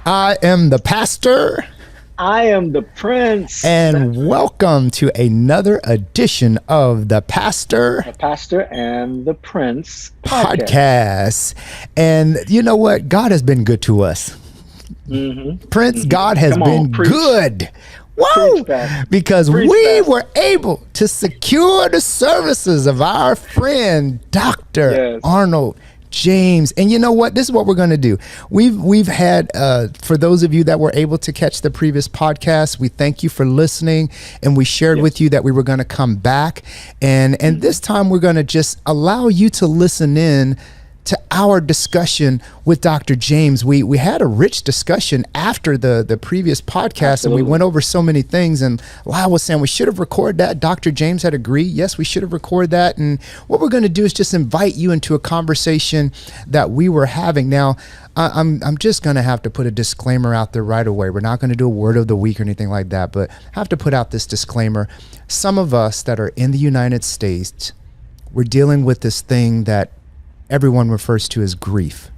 I am the pastor. I am the prince. And welcome to another edition of the Pastor and the Prince podcast. And you know what? God has been good to us. Prince, God has been good. Whoa! Because we were able to secure the services of our friend, Dr. Arnold James. And you know what? This is what we're going to do. We've had, for those of you that were able to catch the previous podcast, we thank you for listening. And we shared with you that we were going to come back. And this time we're going to just allow you to listen in to our discussion with Dr. James. We had a rich discussion after the previous podcast. Absolutely. And we went over so many things, and Lyle was saying we should have recorded that. Dr. James had agreed, yes, we should have recorded that. And what we're going to do is just invite you into a conversation that we were having. Now, I'm just going to have to put a disclaimer out there right away. We're not going to do a word of the week or anything like that, but I have to put out this disclaimer. Some of us that are in the United States, we're dealing with this thing that everyone refers to as grief.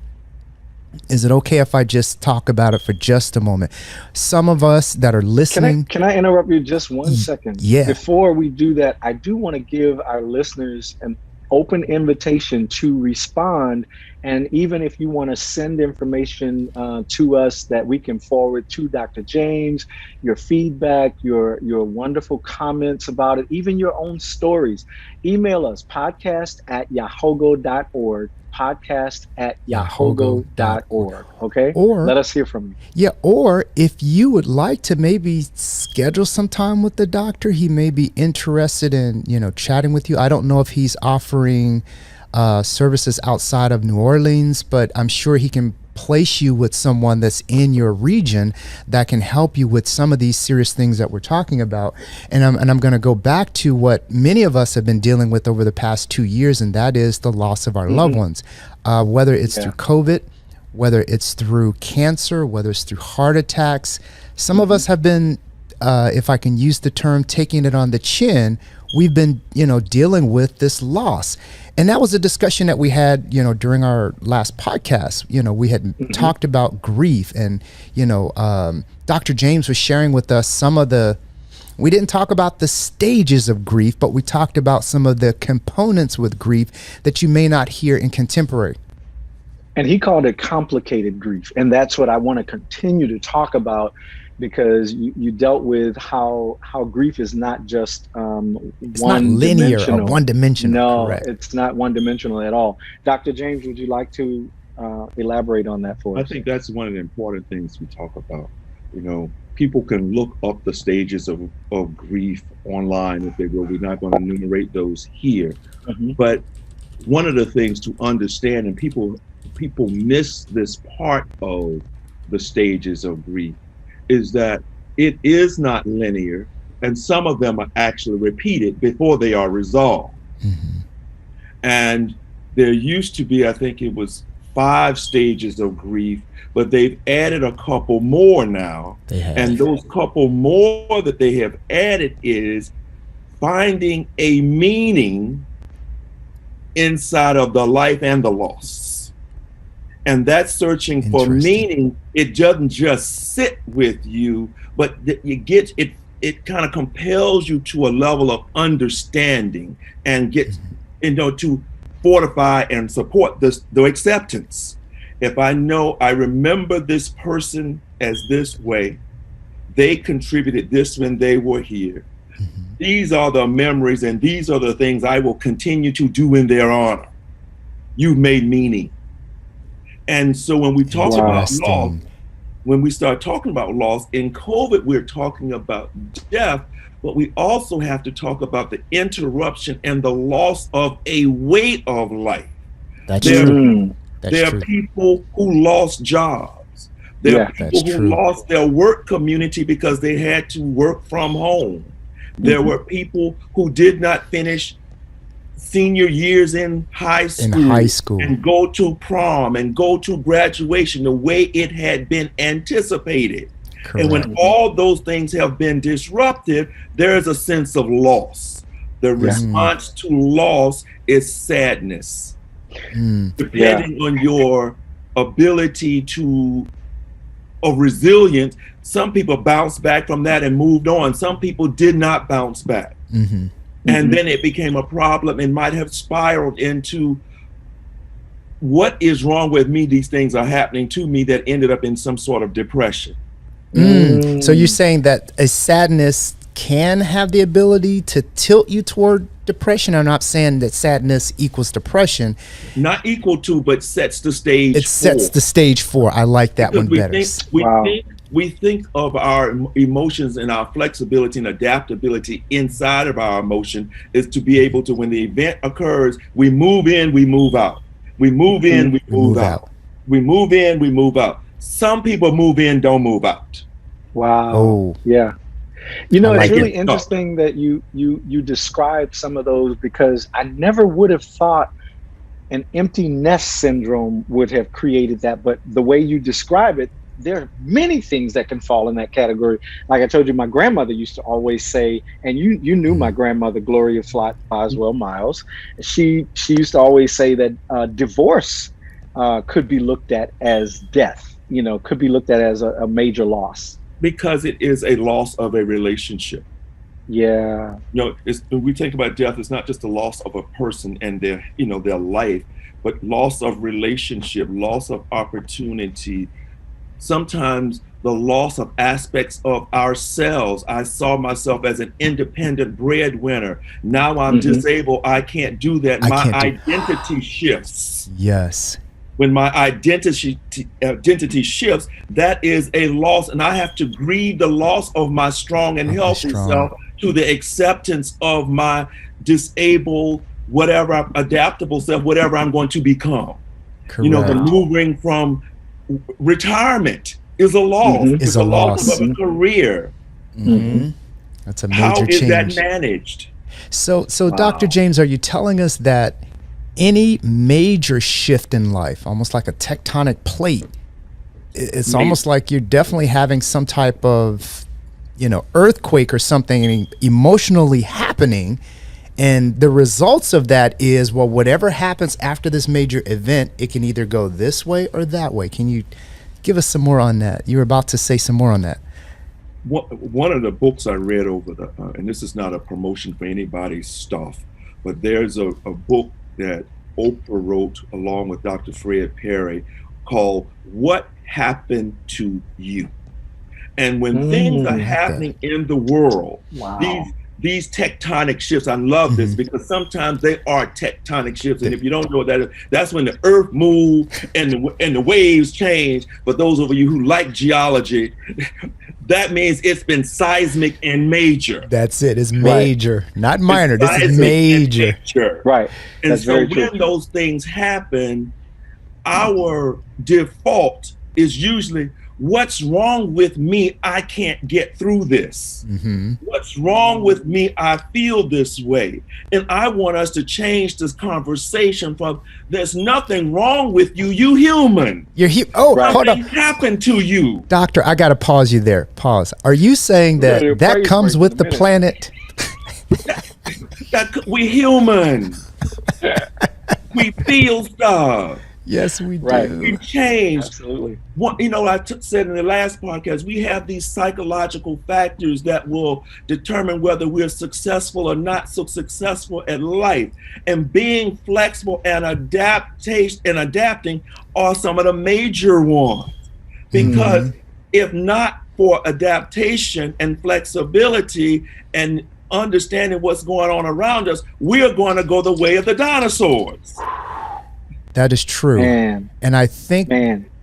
Is it okay if I just talk about it for just a moment? Some of us that are listening. Can I interrupt you just 1 second? Yeah. Before we do that, I do want to give our listeners an open invitation to respond. And even if you want to send information to us that we can forward to Dr. James, your feedback, your wonderful comments about it, even your own stories, email us podcast@yahogo.org, podcast@yahogo.org. Okay. Or let us hear from you. Yeah. Or if you would like to maybe schedule some time with the doctor, he may be interested in, chatting with you. I don't know if he's offering services outside of New Orleans, but I'm sure he can place you with someone that's in your region that can help you with some of these serious things that we're talking about. And I'm going to go back to what many of us have been dealing with over the past 2 years, and that is the loss of our loved ones, whether it's through COVID, whether it's through cancer, whether it's through heart attacks. Some of us have been, if I can use the term, taking it on the chin. We've been, dealing with this loss. And that was a discussion that we had, during our last podcast. We had talked about grief, and, Dr. James was sharing with us we didn't talk about the stages of grief, but we talked about some of the components with grief that you may not hear in contemporary. And he called it complicated grief. And that's what I want to continue to talk about, because you dealt with how grief is not just it's not linear or one-dimensional. No, correct. It's not one-dimensional at all. Dr. James, would you like to elaborate on that for us? I think that's one of the important things we talk about. People can look up the stages of grief online if they will. We're not going to enumerate those here. But one of the things to understand, and people miss this part of the stages of grief, is that it is not linear, and some of them are actually repeated before they are resolved. And there used to be, I think it was 5 stages of grief, but they've added a couple more now. And those couple more that they have added is finding a meaning inside of the life and the loss. And that searching for meaning, it doesn't just sit with you, but you get it. It kind of compels you to a level of understanding and get, to fortify and support the acceptance. If I remember this person as this way, they contributed this when they were here. These are the memories, and these are the things I will continue to do in their honor. You've made meaning. And so when we talk about loss, when we start talking about loss in COVID, we're talking about death, but we also have to talk about the interruption and the loss of a way of life. That's true. There are people who lost jobs. There are people who lost their work community because they had to work from home. There were people who did not finish senior years in high school and go to prom and go to graduation the way it had been anticipated. Correct. And when all those things have been disrupted, there is a sense of loss. The response to loss is sadness. Depending on your ability to of resilience. Some people bounced back from that and moved on. Some people did not bounce back. Mm-hmm. And then it became a problem and might have spiraled into, what is wrong with me? These things are happening to me, that ended up in some sort of depression. So you're saying that a sadness can have the ability to tilt you toward depression? I'm not saying that sadness equals depression. Not equal to, but sets the stage. It sets the stage for. I like that one better. We think of our emotions and our flexibility and adaptability inside of our emotion is to be able to, when the event occurs, we move in, we move out. We move in, we move out. We move in, we move out. Some people move in, don't move out. Wow. Oh. Yeah. You know, like it's really interesting that you described some of those, because I never would have thought an empty nest syndrome would have created that. But the way you describe it, there are many things that can fall in that category. Like I told you, my grandmother used to always say, and you knew my grandmother, Gloria Flott Boswell Miles. She used to always say that divorce could be looked at as death, could be looked at as a major loss. Because it is a loss of a relationship. Yeah. When we think about death, it's not just the loss of a person and their life, but loss of relationship, loss of opportunity, sometimes the loss of aspects of ourselves. I saw myself as an independent breadwinner. Now I'm disabled. I can't do that. My identity shifts. Yes. When my identity shifts, that is a loss, and I have to grieve the loss of my strong and healthy self to the acceptance of my disabled, whatever, adaptable self, whatever I'm going to become. Correct. The moving from retirement is a loss. It's a loss of a career. That's a major How is change. that managed? So Dr. James, are you telling us that any major shift in life, almost like a tectonic plate, it's almost like you're definitely having some type of, earthquake or something emotionally happening, and the results of that is, well, whatever happens after this major event, it can either go this way or that way. Can you give us some more on that? You were about to say some more on that. One of the books I read over and this is not a promotion for anybody's stuff, but there's a book that Oprah wrote along with Dr. Fred Perry called What Happened to You? And when things are happening in the world, these tectonic shifts, I love this because sometimes they are tectonic shifts. And if you don't know what that is, that's when the earth moves and the waves change. But those of you who like geology, that means it's been seismic and major. That's it. It's major, not minor. This is major. Right. And so when those things happen, our default is usually, what's wrong with me? I can't get through this. What's wrong with me? I feel this way. And I want us to change this conversation from, there's nothing wrong with you. You human. You're hold on. Nothing happened to you. Doctor, I got to pause you there. Pause. Are you saying that comes with the planet? We're human. We feel stuff. Yes, we do. We change. Absolutely. I said in the last podcast, we have these psychological factors that will determine whether we're successful or not so successful at life. And being flexible and adapting are some of the major ones. Because if not for adaptation and flexibility and understanding what's going on around us, we're going to go the way of the dinosaurs. That is true. Man. And I think,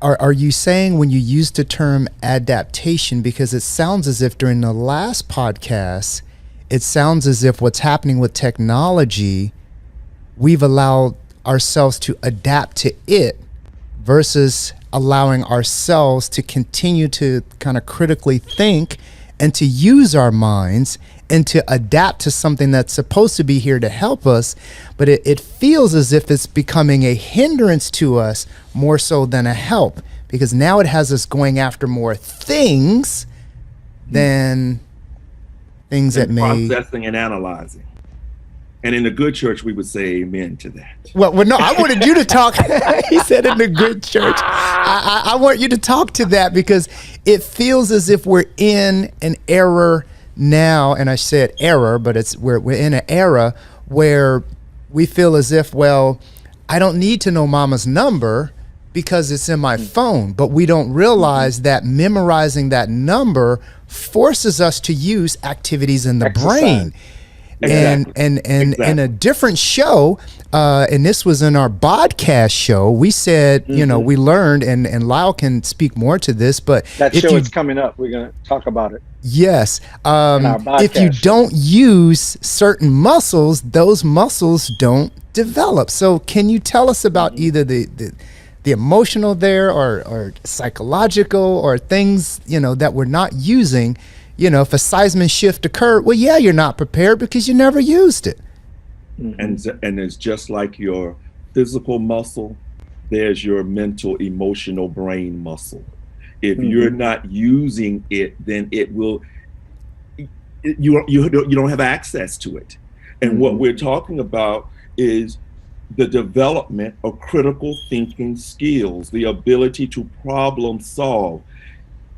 are you saying when you use the term adaptation, because it sounds as if during the last podcast, it sounds as if what's happening with technology, we've allowed ourselves to adapt to it versus allowing ourselves to continue to kind of critically think and to use our minds and to adapt to something that's supposed to be here to help us, but it feels as if it's becoming a hindrance to us more so than a help, because now it has us going after more things than things that may... Processing and analyzing. And in the good church, we would say amen to that. Well, no, I wanted you to talk. He said in the good church. I want you to talk to that, because it feels as if we're in an era now, and I said error, but we're in an era where we feel as if, well, I don't need to know mama's number because it's in my phone, but we don't realize that memorizing that number forces us to use activities in the brain. Exactly. And in a different show, and this was in our podcast show, we said, you know, we learned, and Lyle can speak more to this, but that show is coming up. We're going to talk about it. Yes. If you don't use certain muscles, those muscles don't develop. So can you tell us about either the emotional there or psychological or things, you know, that we're not using? You know, if a seismic shift occurred, well, yeah, you're not prepared because you never used it. And it's just like your physical muscle, there's your mental, emotional brain muscle. If you're not using it, then it will, you don't have access to it. And what we're talking about is the development of critical thinking skills, the ability to problem solve.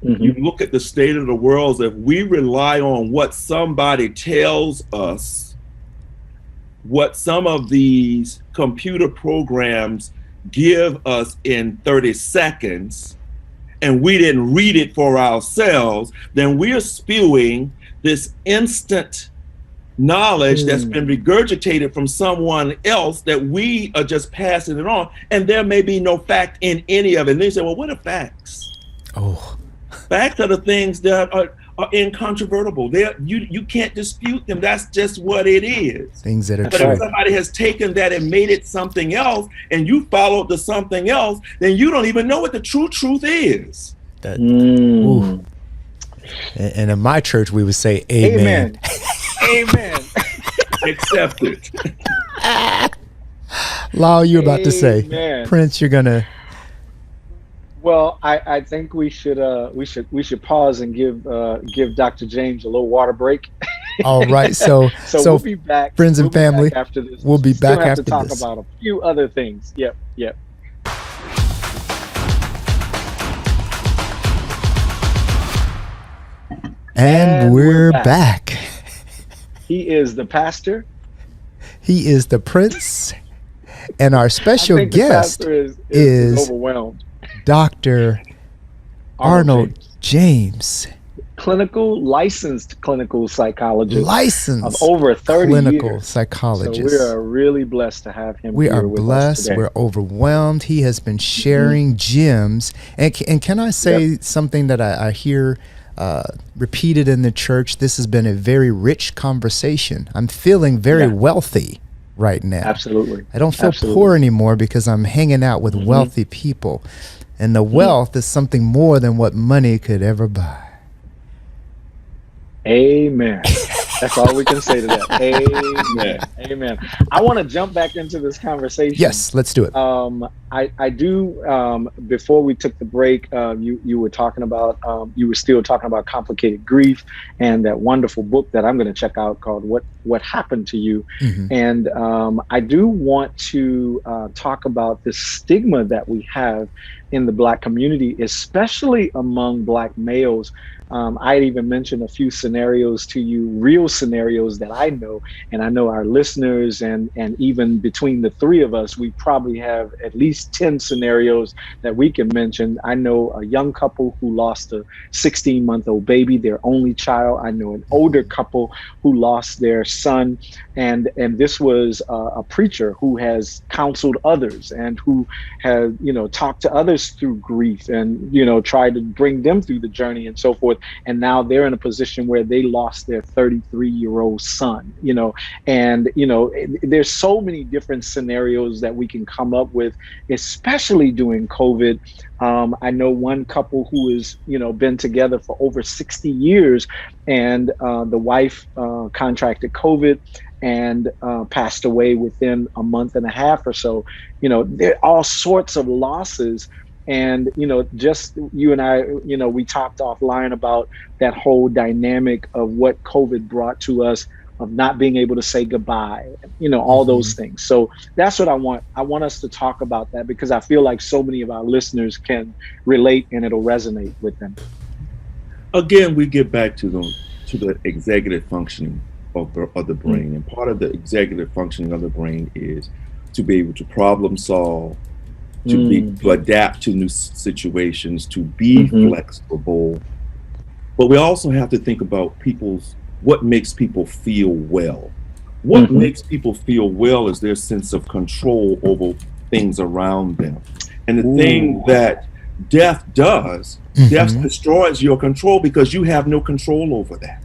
You look at the state of the world, if we rely on what somebody tells us, what some of these computer programs give us in 30 seconds, and we didn't read it for ourselves, then we're spewing this instant knowledge that's been regurgitated from someone else that we are just passing it on, and there may be no fact in any of it. And they say, well, what are facts? Facts are the things that are incontrovertible. You can't dispute them. That's just what it is. Things that are but true. If somebody has taken that and made it something else, and you followed the something else, then you don't even know what the true truth is. And in my church, we would say, amen. Amen. Accept it. Lyle, you're about to say, Prince, you're gonna. Well, I think we should pause and give Dr. James a little water break. All right, so we'll be back, friends and family. After this, we'll be back after to talk this. about a few other things. Yep. And we're back. He is the pastor. He is the prince, and our special guest is overwhelmed. Dr. Arnold James. Licensed clinical psychologist. Licensed of over 30 clinical years. psychologist. So we are really blessed to have him. We here are with blessed. us today. We're overwhelmed. He has been sharing gems. And can I say something that I hear repeated in the church? This has been a very rich conversation. I'm feeling very wealthy right now. Absolutely. I don't feel poor anymore because I'm hanging out with wealthy people. And the wealth is something more than what money could ever buy. Amen. That's all we can say to that. Amen. Amen. I want to jump back into this conversation. Yes, let's do it. I do. Before we took the break, you were talking about, you were still talking about complicated grief and that wonderful book that I'm going to check out called What Happened to You. And I do want to talk about the stigma that we have in the Black community, especially among Black males. I had even mentioned a few scenarios to you, real scenarios that I know, and I know our listeners, and even between the three of us, we probably have at least 10 scenarios that we can mention. I know a young couple who lost a 16-month-old baby, their only child. I know an older couple who lost their son, and this was a preacher who has counseled others and who has, talked to others through grief and, tried to bring them through the journey and so forth. And now they're in a position where they lost their 33-year-old son, and, there's so many different scenarios that we can come up with, especially during COVID. I know one couple who has, been together for over 60 years, and the wife contracted COVID and passed away within a month and a half or so. There are all sorts of losses. And, just you and I, we talked offline about that whole dynamic of what COVID brought to us, of not being able to say goodbye, all those things. So that's what I want. I want us to talk about that because I feel like so many of our listeners can relate and it'll resonate with them. again, we get back to the executive functioning of the brain, and part of the executive functioning of the brain is to be able to problem solve, to adapt to new situations, to be flexible. But we also have to think about what makes people feel well. What makes people feel well is their sense of control over things around them. And the thing that death does, death destroys your control because you have no control over that.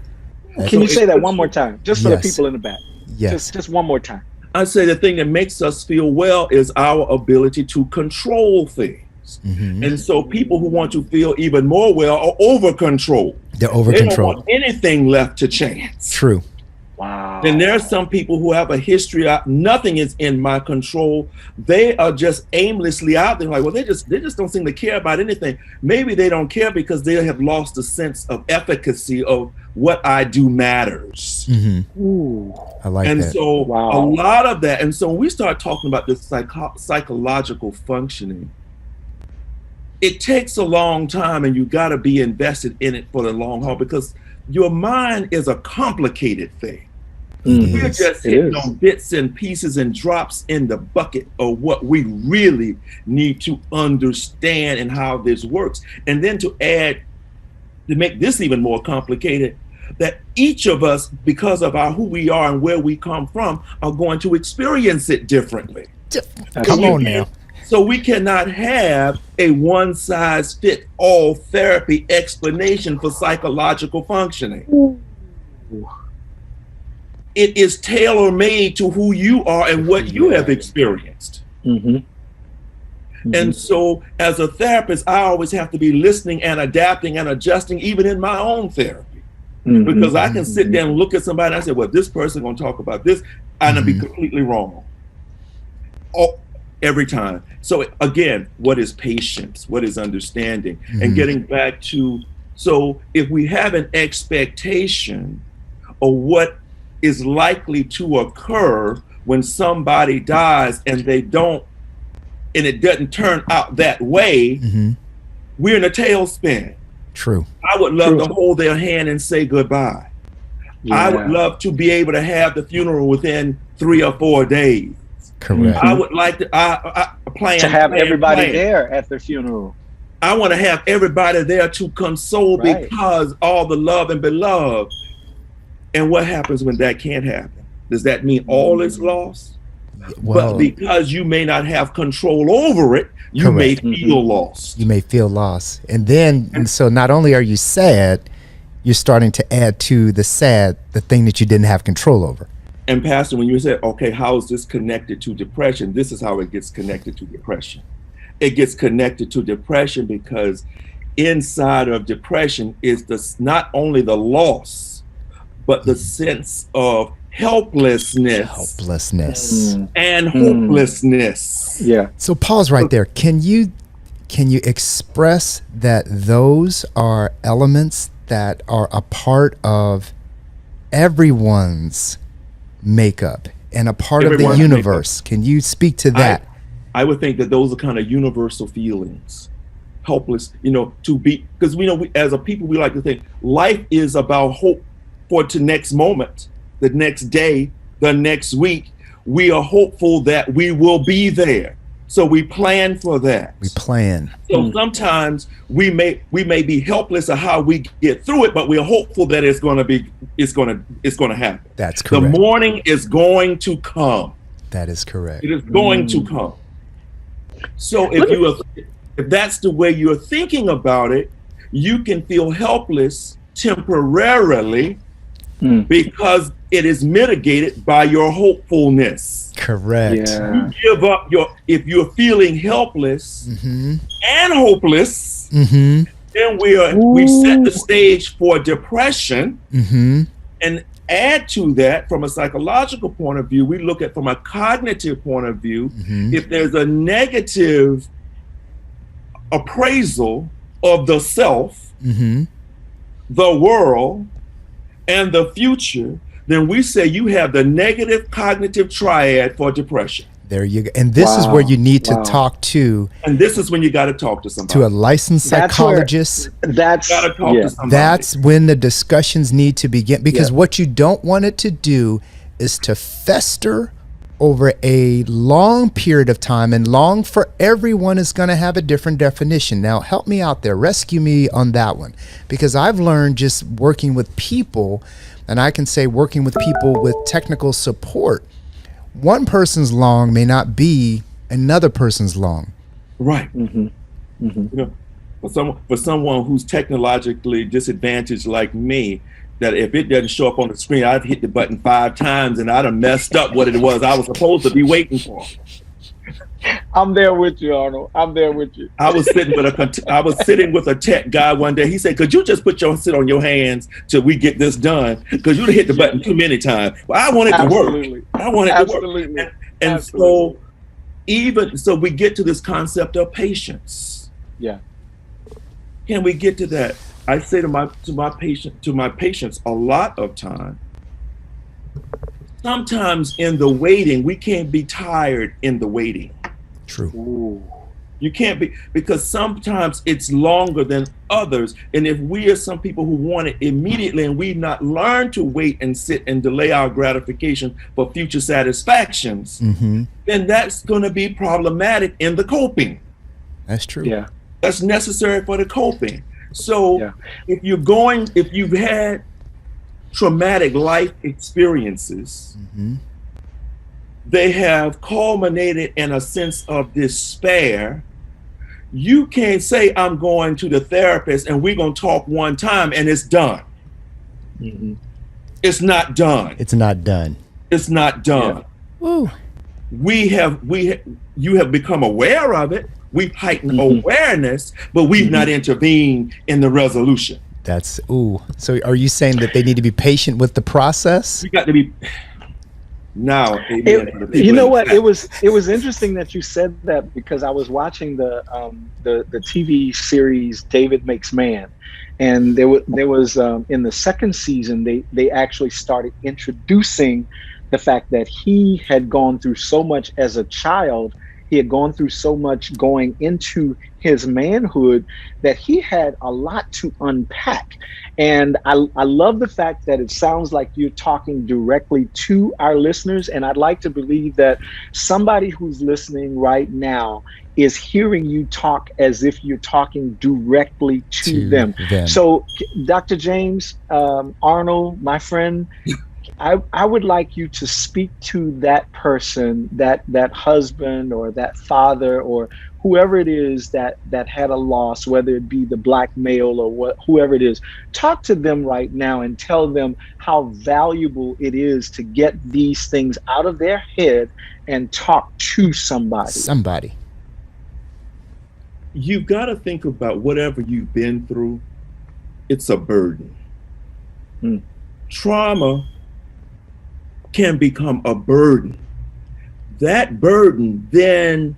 Can you say that one more time, just for the people in the back? Yes. Just one more time. I say the thing that makes us feel well is our ability to control things. And so people who want to feel even more well are over controlled. They're over controlled. They don't want anything left to chance. True. Wow. Then there are some people who have a history of nothing is in my control. They are just aimlessly out there like, well, they just don't seem to care about anything. Maybe they don't care because they have lost the sense of efficacy of what I do matters. Ooh. I like that. And so a lot of that, and so when we start talking about this psychological functioning, it takes a long time, and you got to be invested in it for the long haul, because your mind is a complicated thing. We're just hitting on bits and pieces and drops in the bucket of what we really need to understand and how this works. And then to make this even more complicated, that each of us, because of who we are and where we come from, are going to experience it differently. Come on now. So we cannot have a one-size-fits-all therapy explanation for psychological functioning. It is tailor-made to who you are and what you have experienced. And so as a therapist, I always have to be listening and adapting and adjusting, even in my own therapy. Because I can sit there and look at somebody and I say, well, this person going to talk about this, and I'll be completely wrong. Every time. So again, what is patience? What is understanding? And getting back to, so if we have an expectation of what is likely to occur when somebody dies and it doesn't turn out that way, we're in a tailspin. True. I would love to hold their hand and say goodbye. I would love to be able to have the funeral within 3 or 4 days. Correct. I would like to plan to have everybody there at the funeral. I want to have everybody there to console because all the love and beloved. And what happens when that can't happen? Does that mean all is lost? Well, but because you may not have control over it, you may feel lost. You may feel lost. And then, so not only are you sad, you're starting to add to the sad, the thing that you didn't have control over. And Pastor, when you say, okay, how is this connected to depression? This is how it gets connected to depression. It gets connected to depression because inside of depression is not only the loss, but the sense of helplessness and hopelessness. Yeah. So pause right there. Can you express that those are elements that are a part of everyone's makeup and a part of the universe? Can you speak to that? I would think that those are kind of universal feelings. Helpless, to be, because we as a people, we like to think life is about hope for the next moment, the next day, the next week. We are hopeful that we will be there. So we plan for that. We plan. So sometimes we may be helpless of how we get through it, but we're hopeful that it's going to happen. That's correct. The morning is going to come. That is correct. It is going to come. So if that's the way you're thinking about it, you can feel helpless temporarily because it is mitigated by your hopefulness. Correct. Yeah. You give up if you're feeling helpless and hopeless, then we set the stage for depression. And add to that, from a psychological point of view, we look at from a cognitive point of view, if there's a negative appraisal of the self, the world, and the future, then we say you have the negative cognitive triad for depression. There you go. And this is where you need to talk to. And this is when you got to talk to somebody. To a licensed psychologist. That's when the discussions need to begin. Because what you don't want it to do is to fester over a long period of time, and long for everyone is going to have a different definition. Now, help me out there. Rescue me on that one. Because I've learned just working with people, and I can say working with people with technical support, one person's long may not be another person's long. Right. You know, for someone who's technologically disadvantaged like me, that if it doesn't show up on the screen, I've hit the button 5 times and I'd have messed up what it was I was supposed to be waiting for. I'm there with you, Arnold. I'm there with you. I was sitting with a tech guy one day. He said, "Could you just sit on your hands till we get this done? Because you'd hit the button too many times." Well, I want it to work. I want it to work. And so we get to this concept of patience. Yeah. Can we get to that? I say to my patients a lot of time. Sometimes in the waiting, we can't be tired in the waiting. True. Ooh. You can't be, because sometimes it's longer than others. And if we are some people who want it immediately and we've not learned to wait and sit and delay our gratification for future satisfactions, then that's going to be problematic in the coping. That's true. Yeah. That's necessary for the coping. So if you've had traumatic life experiences, they have culminated in a sense of despair. You can't say, "I'm going to the therapist and we're going to talk one time and it's done." It's not done. It's not done. It's not done. Woo. You have become aware of it. We've heightened awareness, but we've not intervened in the resolution. So are you saying that they need to be patient with the process? We got to be now. You know what? It was interesting that you said that, because I was watching the TV series David Makes Man, and there was in the second season they actually started introducing the fact that he had gone through so much as a child. He had gone through so much going into his manhood that he had a lot to unpack. And I love the fact that it sounds like you're talking directly to our listeners. And I'd like to believe that somebody who's listening right now is hearing you talk as if you're talking directly to them. So, Dr. James, Arnold, my friend, I would like you to speak to that person, that husband or that father or whoever it is that had a loss, whether it be the black male or whoever it is. Talk to them right now and tell them how valuable it is to get these things out of their head and talk to somebody. You've got to think about whatever you've been through. It's a burden. Trauma can become a burden. That burden then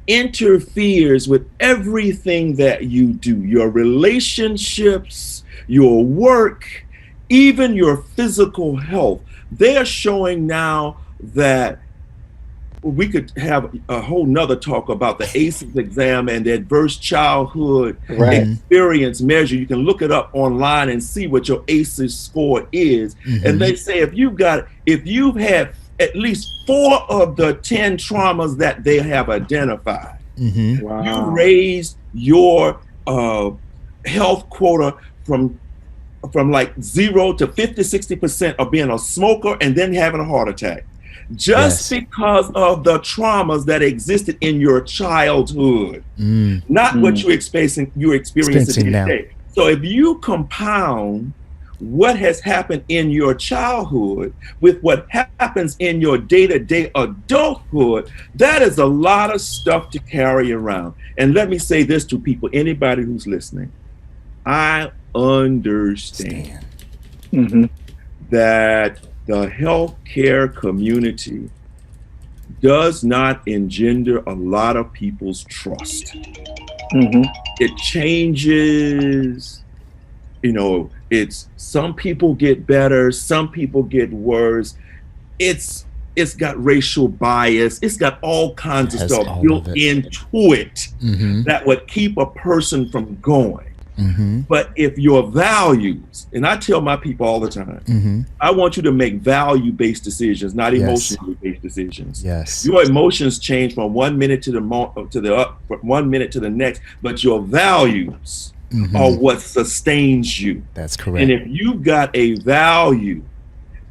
interferes with everything that you do, your relationships, your work, even your physical health. They're showing now that we could have a whole nother talk about the ACEs exam and the adverse childhood experience measure. You can look it up online and see what your ACEs score is. And they say if you've had at least 4 of the 10 traumas that they have identified, you raised your health quota from like 0 to 50-60% of being a smoker and then having a heart attack. Just because of the traumas that existed in your childhood, not what you're experiencing today. So if you compound what has happened in your childhood with what happens in your day-to-day adulthood, that is a lot of stuff to carry around. And let me say this to people, anybody who's listening, I understand that the healthcare community does not engender a lot of people's trust. It changes, it's some people get better, some people get worse. It's it's got racial bias, it's got all kinds of stuff built into it that would keep a person from going. But if your values, and I tell my people all the time, I want you to make value-based decisions, not emotionally-based decisions. Your emotions change from 1 minute to the 1 minute to the next, but your values are what sustains you. That's correct. And if you've got a value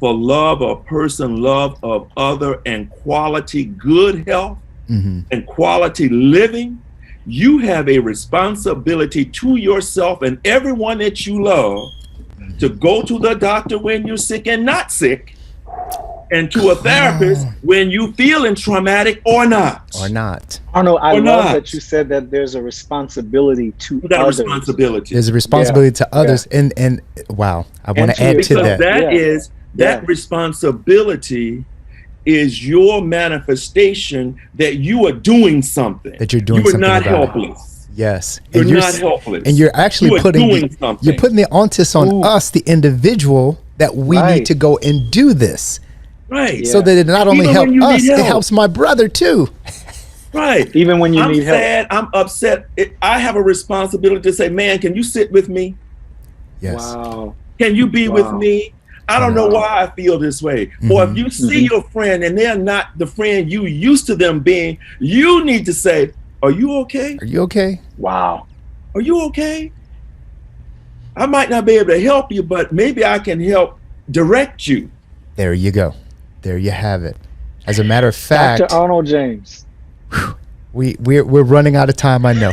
for love of person, love of other, and quality good health and quality living, you have a responsibility to yourself and everyone that you love to go to the doctor when you're sick and not sick, and to a therapist when you feeling traumatic or not. Arnold, I love that you said that there's a responsibility to others. There's a responsibility to others, and wow, I want to add to that. That responsibility is your manifestation that you are doing something. That you're doing something. You are not helpless. Yes. You're not helpless. And you're actually putting the onus on us, the individual, that we need to go and do this. Right. So that it not only helps us, it helps my brother too. Right. Even when you need help. I'm upset. I have a responsibility to say, man, can you sit with me? Yes. Wow. Can you be with me? I don't know why I feel this way. Or if you see your friend and they're not the friend you used to them being, you need to say, are you okay? Are you okay? Wow. Are you okay? I might not be able to help you, but maybe I can help direct you. There you go. There you have it. As a matter of fact, Dr. Arnold James, we're running out of time, I know.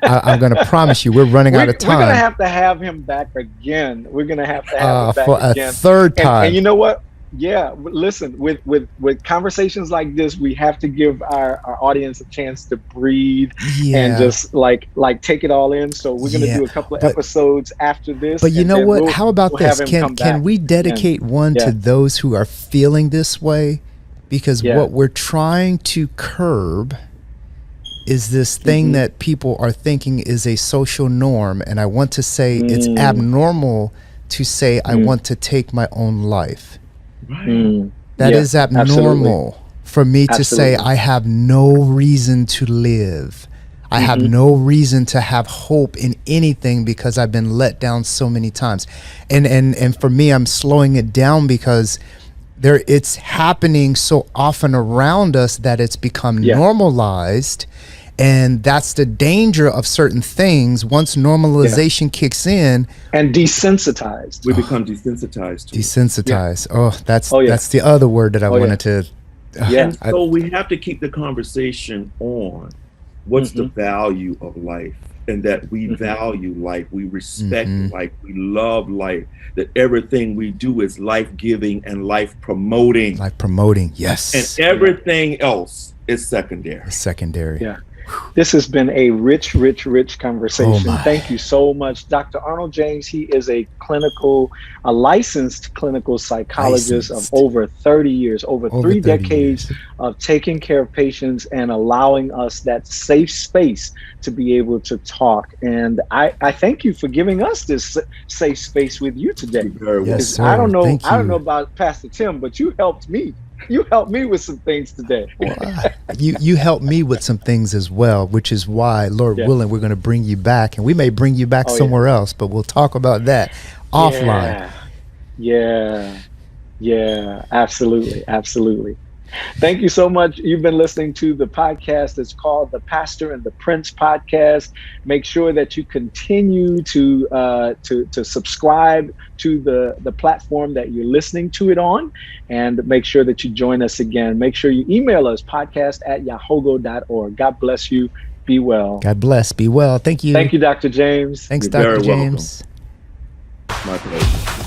I'm going to promise you, we're running out of time. We're going to have him back again. We're going to have him back for again. A third time. And you know what? Yeah, listen, with conversations like this, we have to give our audience a chance to breathe and just like take it all in. So we're going to do a couple of episodes after this. But you know what? How about this? Can we dedicate one to those who are feeling this way? Because what we're trying to curb is this thing that people are thinking is a social norm. And I want to say it's abnormal to say, I want to take my own life. That is abnormal for me to say, I have no reason to live. I have no reason to have hope in anything because I've been let down so many times. And for me, I'm slowing it down because it's happening so often around us that it's become normalized. And that's the danger of certain things. Once normalization kicks in, and desensitized, we become desensitized. Desensitized. That's the other word that I wanted to. So we have to keep the conversation on. What's the value of life, and that we value life, we respect life, we love life. That everything we do is life-giving and life-promoting. Life-promoting, yes. And everything else is secondary. It's secondary. Yeah. This has been a rich conversation. Thank you so much, Dr. Arnold James. He is a licensed clinical psychologist of over 30 years, over 3 decades of taking care of patients and allowing us that safe space to be able to talk. And I thank you for giving us this safe space with you today. Yes, sir. I don't know about Pastor Tim, but you helped me. You helped me with some things today. You helped me with some things as well, which is why, Lord willing, we're going to bring you back. And we may bring you back somewhere else, but we'll talk about that offline. Yeah, absolutely. Thank you so much. You've been listening to the podcast. It's called the Pastor and the Prince Podcast. Make sure that you continue to subscribe to the platform that you're listening to it on, and make sure that you join us again. Make sure you email us, podcast@yahogo.org. God bless you. Be well. God bless. Be well. Thank you. Thank you, Dr. James. Thanks, Dr. James. My pleasure.